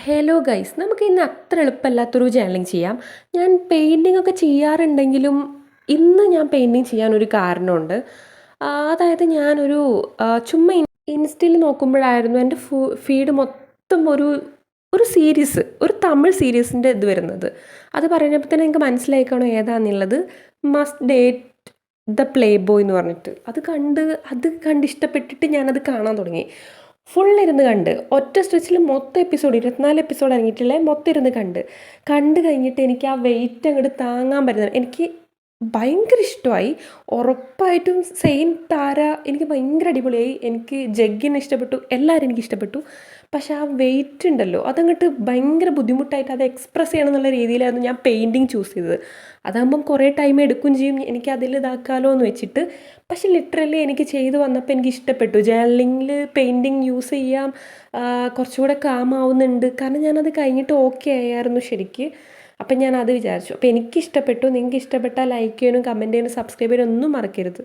Hello guys, നമുക്ക് ഇന്ന് അത്ര എളുപ്പമല്ലാത്തൊരു ചാലഞ്ച് ചെയ്യാം. ഞാൻ പെയിൻറ്റിംഗ് ഒക്കെ ചെയ്യാറുണ്ടെങ്കിലും ഇന്ന് ഞാൻ പെയിൻറ്റിങ് ചെയ്യാനൊരു കാരണമുണ്ട്. അതായത് ഞാനൊരു ചുമ്മാ ഇൻസ്റ്റയിൽ നോക്കുമ്പോഴായിരുന്നു എൻ്റെ ഫീഡ് മൊത്തം ഒരു ഒരു സീരീസ്, ഒരു തമിഴ് സീരീസിൻ്റെ ഇത് വരുന്നത്. അത് പറഞ്ഞപ്പോൾ തന്നെ എനിക്ക് മനസ്സിലായിക്കാണോ ഏതാണെന്നുള്ളത്. Must date the playboy എന്ന് പറഞ്ഞിട്ട് അത് കണ്ട് ഇഷ്ടപ്പെട്ടിട്ട് ഞാനത് കാണാൻ തുടങ്ങി. ഫുള്ളിരുന്ന് കണ്ട് ഒറ്റ സ്ട്രെച്ചിൽ മൊത്തം എപ്പിസോഡ് 24 എപ്പിസോഡ് ഇറങ്ങിയിട്ടില്ലേ, മൊത്തം ഇരുന്ന് കണ്ട് കഴിഞ്ഞിട്ട് എനിക്ക് ആ വെയിറ്റ് അങ്ങോട്ട് താങ്ങാൻ പറ്റുന്നത് എനിക്ക് ഭയങ്കര ഇഷ്ടമായി. ഉറപ്പായിട്ടും സെയിം താര എനിക്ക് ഭയങ്കര അടിപൊളിയായി. എനിക്ക് ജഗ്ഗിനെ ഇഷ്ടപ്പെട്ടു, എല്ലാവരും എനിക്ക് ഇഷ്ടപ്പെട്ടു. പക്ഷെ ആ വെയിറ്റ് ഉണ്ടല്ലോ, അതങ്ങോട്ട് ഭയങ്കര ബുദ്ധിമുട്ടായിട്ട് അത് എക്സ്പ്രസ് ചെയ്യണം എന്നുള്ള രീതിയിലായിരുന്നു ഞാൻ പെയിൻറ്റിങ് ചൂസ് ചെയ്തത്. അതാകുമ്പം കുറേ ടൈം എടുക്കുകയും ചെയ്യും, എനിക്ക് അതിൽ ഇതാക്കാമല്ലോ എന്ന് വെച്ചിട്ട്. പക്ഷെ ലിറ്ററലി എനിക്ക് ചെയ്തു വന്നപ്പോൾ എനിക്ക് ഇഷ്ടപ്പെട്ടു. ജേർണലിങ്ങിൽ പെയിൻറ്റിങ് യൂസ് ചെയ്യാം, കുറച്ചുകൂടെ കാമാവുന്നുണ്ട്. കാരണം ഞാനത് കഴിഞ്ഞിട്ട് ഓക്കെ ആയിരുന്നു ശരിക്ക്. അപ്പം ഞാൻ അത് വിചാരിച്ചു. അപ്പോൾ എനിക്ക് ഇഷ്ടപ്പെട്ടു. നിങ്ങൾക്ക് ഇഷ്ടപ്പെട്ടാൽ ലൈക്ക് ചെയ്യാനും കമൻറ്റ് ചെയ്യാനും സബ്സ്ക്രൈബ് ചെയ്യാനും ഒന്നും മറക്കരുത്.